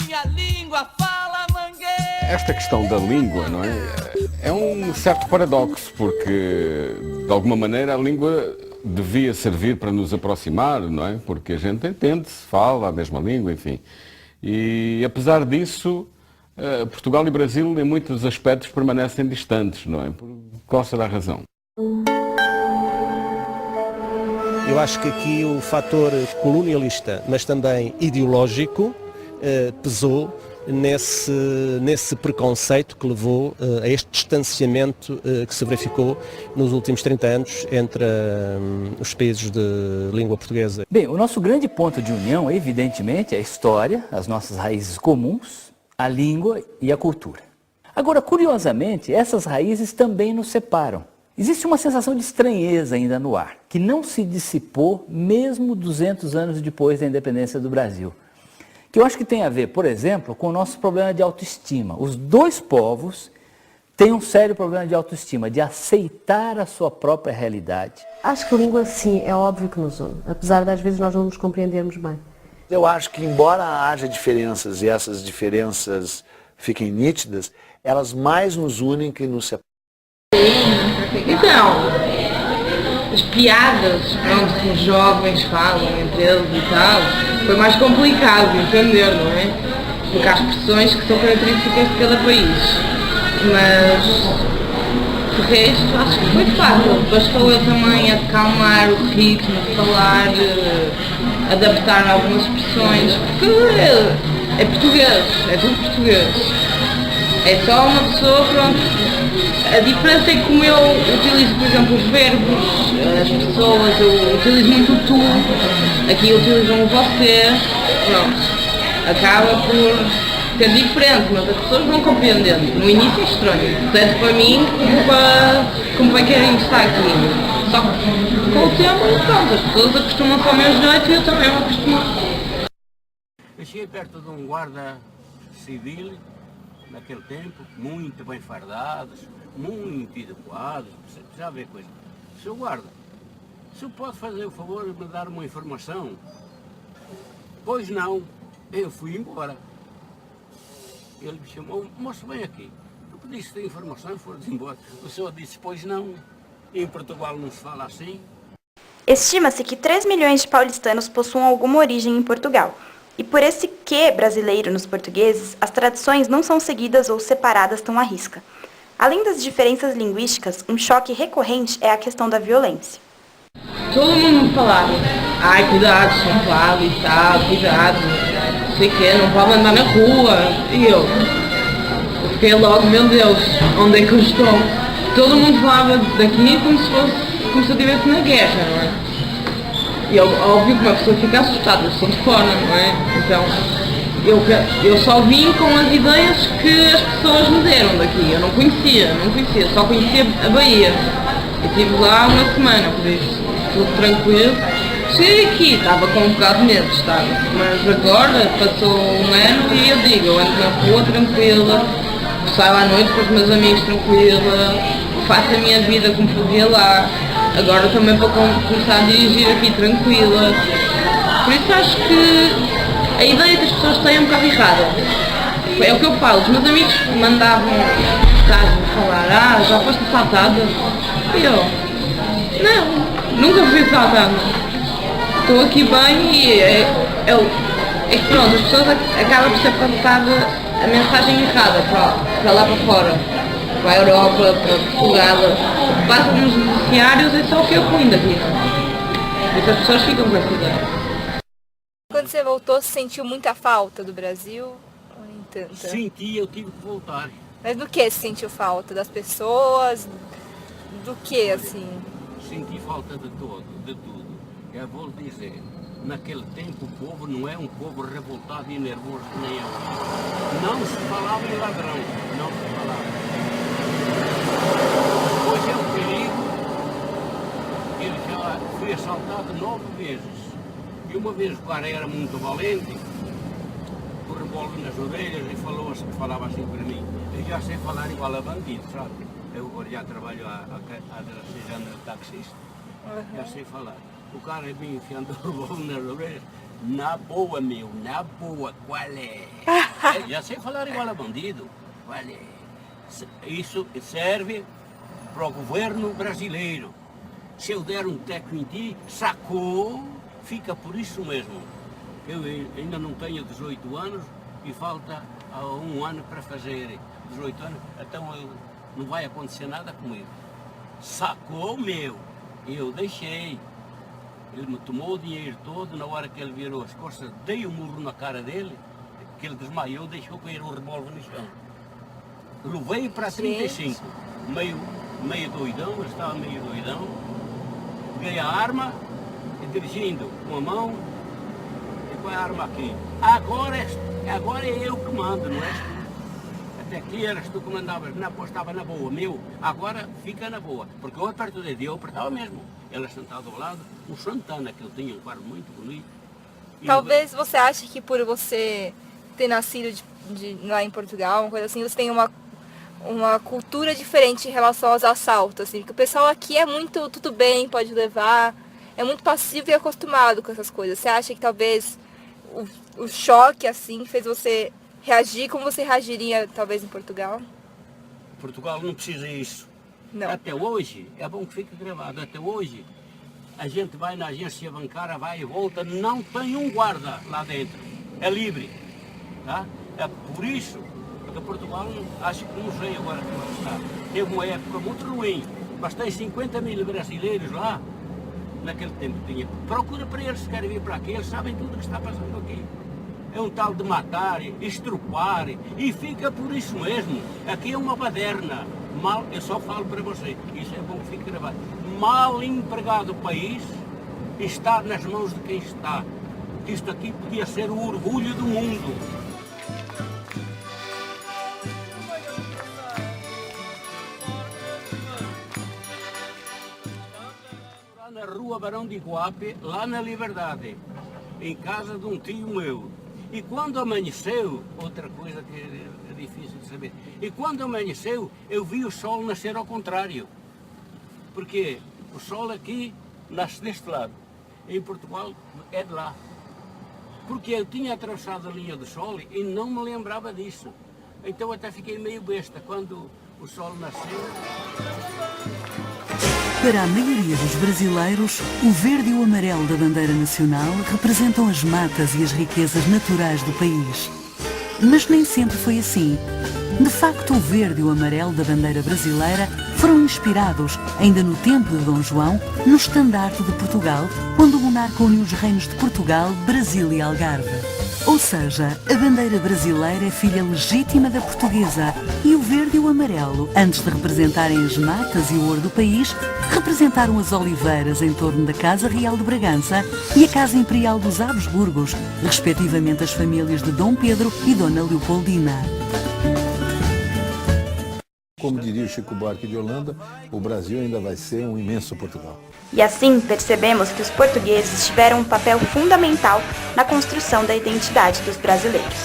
minha língua, fala mangueira. Esta questão da língua, não é? É um certo paradoxo, porque de alguma maneira a língua devia servir para nos aproximar, não é? Porque a gente entende-se, fala a mesma língua, enfim. E apesar disso, Portugal e Brasil em muitos aspectos permanecem distantes, não é? Por qual será a razão? Eu acho que aqui o fator colonialista, mas também ideológico, pesou nesse preconceito que levou a este distanciamento que se verificou nos últimos 30 anos entre os países de língua portuguesa. Bem, o nosso grande ponto de união, evidentemente, é a história, as nossas raízes comuns, a língua e a cultura. Agora, curiosamente, essas raízes também nos separam. Existe uma sensação de estranheza ainda no ar, que não se dissipou mesmo 200 anos depois da independência do Brasil. Que eu acho que tem a ver, por exemplo, com o nosso problema de autoestima. Os dois povos têm um sério problema de autoestima, de aceitar a sua própria realidade. Acho que a língua, sim, é óbvio que nos une, apesar de às vezes nós não nos compreendermos bem. Eu acho que, embora haja diferenças e essas diferenças fiquem nítidas, elas mais nos unem que nos separam. Então, as piadas, pronto, que os jovens falam entre eles e tal, foi mais complicado de entender, não é? Porque há expressões que são características de cada país. Mas, de resto, acho que foi fácil. Bastou eu também acalmar o ritmo de falar, adaptar algumas expressões, porque é português, é tudo português. É só uma pessoa, pronto. A diferença é que como eu utilizo, por exemplo, os verbos, as pessoas, eu utilizo muito o tu, aqui utilizam o você, pronto. Acaba por ser diferente, mas as pessoas vão compreendendo. No início é estranho, tanto para mim como para quem está aqui. Só que com o tempo, pronto, as pessoas acostumam-se ao meu jeito e eu também me acostumo. Eu cheguei perto de um guarda civil, naquele tempo, muito bem fardados, muito adequados, já vê coisa. Seu guarda, o senhor pode fazer o favor de me dar uma informação? Pois não, eu fui embora. Ele me chamou, moço, vem aqui. Eu pediste a informação e foram embora. O senhor disse, pois não, em Portugal não se fala assim. Estima-se que 3 milhões de paulistanos possuam alguma origem em Portugal. E por esse quê brasileiro nos portugueses, as tradições não são seguidas ou separadas tão à risca. Além das diferenças linguísticas, um choque recorrente é a questão da violência. Todo mundo me falava, ai, cuidado, São Paulo e tal, cuidado, não sei o quê, não pode andar na rua. E eu fiquei logo, meu Deus, onde é que eu estou? Todo mundo falava daqui como se eu estivesse na guerra, não é? E óbvio que uma pessoa fica assustada, eu sou de fora, não é? Então, eu só vim com as ideias que as pessoas me deram daqui. Eu não conhecia, só conhecia a Bahia. Eu estive lá uma semana, por isso, tudo tranquilo. Cheguei aqui, estava com um bocado de medo, estava. Mas agora, passou um ano e eu digo, eu ando na rua tranquila, saio à noite com os meus amigos tranquila, faço a minha vida como fazia lá. Agora também vou começar a dirigir aqui tranquila. Por isso acho que a ideia que as pessoas têm é um bocado errada. É o que eu falo, os meus amigos mandavam falar, já foste assaltada? E eu, não, nunca fui assaltada. Estou aqui bem e é que pronto, as pessoas acabam por ser passada a mensagem errada para lá para fora. Para a Europa, para Portugal, passa nos noticiários e só o que eu fui daqui. E as pessoas ficam com essa ideia. Quando você voltou, você sentiu muita falta do Brasil? Ou nem tanto? Senti, eu tive que voltar. Mas do que você sentiu falta? Das pessoas? Do que, assim? Senti falta de tudo. Eu vou dizer, naquele tempo o povo não é um povo revoltado e nervoso que nem eu. Não se falava em ladrão, não se falava. Hoje é um perigo, ele já foi assaltado 9 vezes. E uma vez o cara era muito valente, com o revólver nas orelhas e falava assim para mim. Eu já sei falar igual a bandido, sabe? Eu já trabalho há 16 anos de taxista, já sei falar. O cara vinha enfiando o revólver nas orelhas Na boa, meu, na boa, qual é? Já sei falar igual a bandido, qual é? Isso serve para o governo brasileiro. Se eu der um teco em ti, sacou, fica por isso mesmo. Eu ainda não tenho 18 anos e falta 1 ano para fazer 18 anos, então não vai acontecer nada comigo. Sacou, meu, eu deixei. Ele me tomou o dinheiro todo, na hora que ele virou as costas, dei um murro na cara dele, que ele desmaiou, deixou cair o revólver no chão. Levei para 35, meio doidão, ele estava meio doidão, peguei a arma, e dirigindo com a mão, e com a arma aqui. Agora é eu que mando, não és tu? Até aqui eras tu que mandavas, estava na boa, meu, agora fica na boa, porque eu aperto o dedo, eu apertava mesmo. Ela sentada ao lado, um Santana, que eu tinha um quarto muito bonito. Talvez você ache que por você ter nascido lá em Portugal, uma coisa assim, você tem uma cultura diferente em relação aos assaltos, assim, porque o pessoal aqui é muito, tudo bem, pode levar, é muito passivo e acostumado com essas coisas. Você acha que talvez o choque, assim, fez você reagir como você reagiria, talvez, em Portugal? Portugal não precisa disso. Não. Até hoje, é bom que fique gravado, até hoje, a gente vai na agência bancária, vai e volta, não tem um guarda lá dentro, é livre, tá? É por isso que Portugal, acho que não sei agora como está, teve uma época muito ruim, mas tem 50 mil brasileiros lá, naquele tempo tinha. Procura para eles, se querem vir para aqui, eles sabem tudo o que está passando aqui. É um tal de matar, estrupar, e fica por isso mesmo, aqui é uma baderna. Mal, eu só falo para você, isso é bom que fique gravado. Mal empregado o país está nas mãos de quem está. Isto aqui podia ser o orgulho do mundo. Lá na rua Barão de Iguape, lá na Liberdade, em casa de um tio meu. E quando amanheceu, outra coisa que é difícil de saber, e quando amanheceu, eu vi o sol nascer ao contrário. Porque o sol aqui nasce deste lado, em Portugal é de lá. Porque eu tinha atravessado a linha do sol e não me lembrava disso. Então até fiquei meio besta quando o sol nasceu. Para a maioria dos brasileiros, o verde e o amarelo da bandeira nacional representam as matas e as riquezas naturais do país. Mas nem sempre foi assim. De facto, o verde e o amarelo da bandeira brasileira foram inspirados, ainda no tempo de Dom João, no estandarte de Portugal, quando o monarca uniu os reinos de Portugal, Brasil e Algarve. Ou seja, a bandeira brasileira é filha legítima da portuguesa e o verde e o amarelo, antes de representarem as matas e o ouro do país, representaram as oliveiras em torno da Casa Real de Bragança e a Casa Imperial dos Habsburgos, respectivamente as famílias de Dom Pedro e Dona Leopoldina. Como diria o Chico Buarque de Holanda, o Brasil ainda vai ser um imenso Portugal. E assim percebemos que os portugueses tiveram um papel fundamental na construção da identidade dos brasileiros.